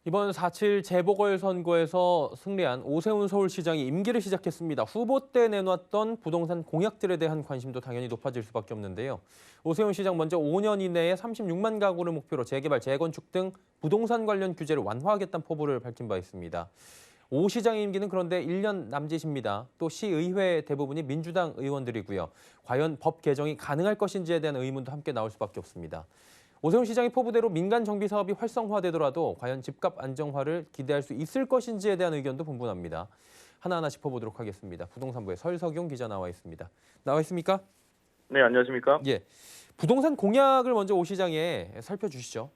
이번 4.7 재보궐선거에서 승리한 오세훈 서울시장이 임기를 시작했습니다. 후보 때 내놨던 부동산 공약들에 대한 관심도 당연히 높아질 수밖에 없는데요. 오세훈 시장 먼저 5년 이내에 36만 가구를 목표로 재개발, 재건축 등 부동산 관련 규제를 완화하겠다는 포부를 밝힌 바 있습니다. 오 시장의 임기는 그런데 1년 남짓입니다. 또 시의회 대부분이 민주당 의원들이고요. 과연 법 개정이 가능할 것인지에 대한 의문도 함께 나올 수밖에 없습니다. 오세훈 시장의 포부대로 민간 정비 사업이 활성화되더라도 과연 집값 안정화를 기대할 수 있을 것인지에 대한 의견도 분분합니다. 하나하나 짚어보도록 하겠습니다. 부동산부의 설석용 기자 나와 있습니다. 나와 있습니까? 네, 안녕하십니까? 예. 부동산 공약을 먼저 오 시장에 살펴주시죠.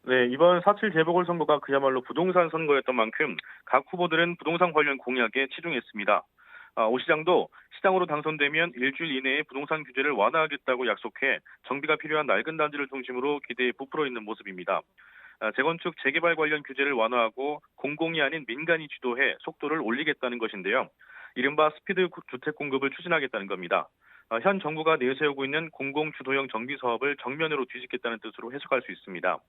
네, 이번 4.7 재보궐선거가 그야말로 부동산 선거였던 만큼 각 후보들은 부동산 관련 공약에 치중했습니다. 오 시장도 시장으로 당선되면 일주일 이내에 부동산 규제를 완화하겠다고 약속해 정비가 필요한 낡은 단지를 중심으로 기대에 부풀어 있는 모습입니다. 재건축, 재개발 관련 규제를 완화하고 공공이 아닌 민간이 주도해 속도를 올리겠다는 것인데요. 이른바 스피드 주택 공급을 추진하겠다는 겁니다. 현 정부가 내세우고 있는 공공주도형 정비 사업을 정면으로 뒤집겠다는 뜻으로 해석할 수 있습니다.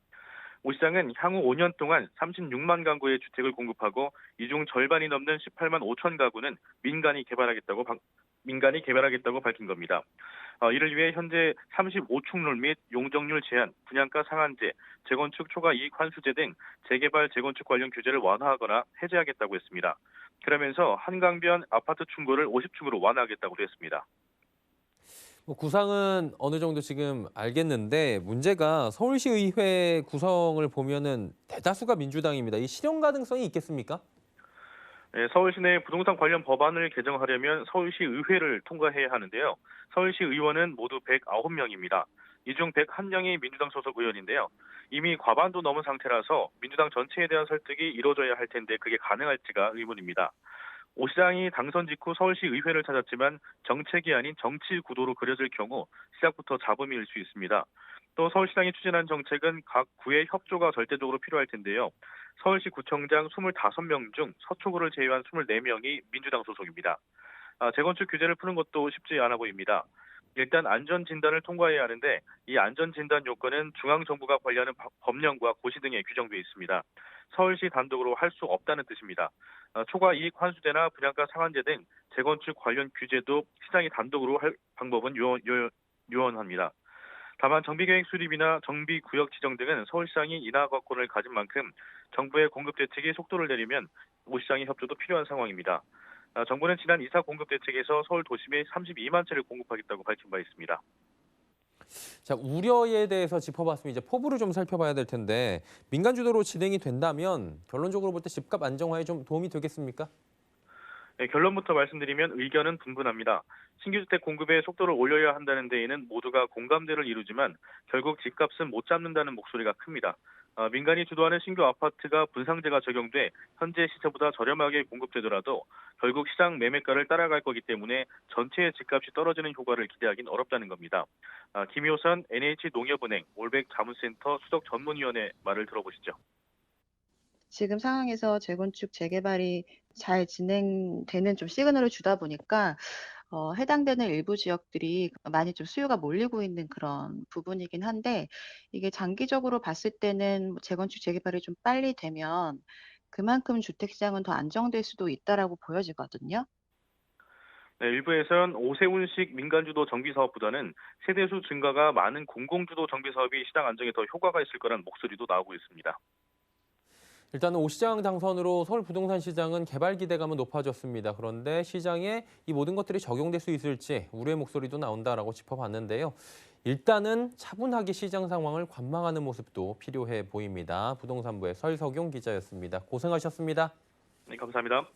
오 시장은 향후 5년 동안 36만 가구의 주택을 공급하고 이 중 절반이 넘는 18만 5천 가구는 민간이 개발하겠다고 밝힌 겁니다. 이를 위해 현재 35충롤 및 용적률 제한, 분양가 상한제, 재건축 초과 이익 환수제 등 재개발 재건축 관련 규제를 완화하거나 해제하겠다고 했습니다. 그러면서 한강변 아파트 충고를 50층으로 완화하겠다고 했습니다. 구상은 어느 정도 지금 알겠는데 문제가 서울시의회 구성을 보면은 대다수가 민주당입니다. 이 실현 가능성이 있겠습니까? 네, 서울시 내 부동산 관련 법안을 개정하려면 서울시 의회를 통과해야 하는데요. 서울시 의원은 모두 109명입니다. 이 중 101명이 민주당 소속 의원인데요. 이미 과반도 넘은 상태라서 민주당 전체에 대한 설득이 이루어져야 할 텐데 그게 가능할지가 의문입니다. 오 시장이 당선 직후 서울시 의회를 찾았지만 정책이 아닌 정치 구도로 그려질 경우 시작부터 잡음이 일 수 있습니다. 또 서울시장이 추진한 정책은 각 구의 협조가 절대적으로 필요할 텐데요. 서울시 구청장 25명 중 서초구를 제외한 24명이 민주당 소속입니다. 재건축 규제를 푸는 것도 쉽지 않아 보입니다. 일단 안전진단을 통과해야 하는데 이 안전진단 요건은 중앙정부가 관리하는 법령과 고시 등에 규정되어 있습니다. 서울시 단독으로 할 수 없다는 뜻입니다. 초과 이익 환수제나 분양가 상한제 등 재건축 관련 규제도 시장이 단독으로 할 방법은 유연합니다. 다만 정비계획 수립이나 정비구역 지정 등은 서울시장이 인하권을 가진 만큼 정부의 공급 대책이 속도를 내리면 오 시장의 협조도 필요한 상황입니다. 정부는 지난 이사 공급 대책에서 서울 도심에 32만 채를 공급하겠다고 밝힌 바 있습니다. 자, 우려에 대해서 짚어봤으면 이제 포부를 좀 살펴봐야 될 텐데 민간 주도로 진행이 된다면 결론적으로 볼 때 집값 안정화에 좀 도움이 되겠습니까? 네, 결론부터 말씀드리면 의견은 분분합니다. 신규 주택 공급의 속도를 올려야 한다는 데에는 모두가 공감대를 이루지만 결국 집값은 못 잡는다는 목소리가 큽니다. 민간이 주도하는 신규 아파트가 분상제가 적용돼 현재 시세보다 저렴하게 공급되더라도 결국 시장 매매가를 따라갈 거기 때문에 전체의 집값이 떨어지는 효과를 기대하기는 어렵다는 겁니다. 김효선 NH농협은행 올백 자문센터 수석 전문위원의 말을 들어보시죠. 지금 상황에서 재건축, 재개발이 잘 진행되는 좀 시그널을 주다 보니까 해당되는 일부 지역들이 많이 좀 수요가 몰리고 있는 그런 부분이긴 한데, 이게 장기적으로 봤을 때는 뭐 재건축, 재개발이 좀 빨리 되면 그만큼 주택 시장은 더 안정될 수도 있다라고 보여지거든요. 네, 일부에선 오세훈식 민간주도 정비사업보다는 세대수 증가가 많은 공공주도 정비사업이 시장 안정에 더 효과가 있을 거라는 목소리도 나오고 있습니다. 일단은 오 시장 당선으로 서울 부동산 시장은 개발 기대감은 높아졌습니다. 그런데 시장에 이 모든 것들이 적용될 수 있을지 우려의 목소리도 나온다라고 짚어봤는데요. 일단은 차분하게 시장 상황을 관망하는 모습도 필요해 보입니다. 부동산부의 설석용 기자였습니다. 고생하셨습니다. 네, 감사합니다.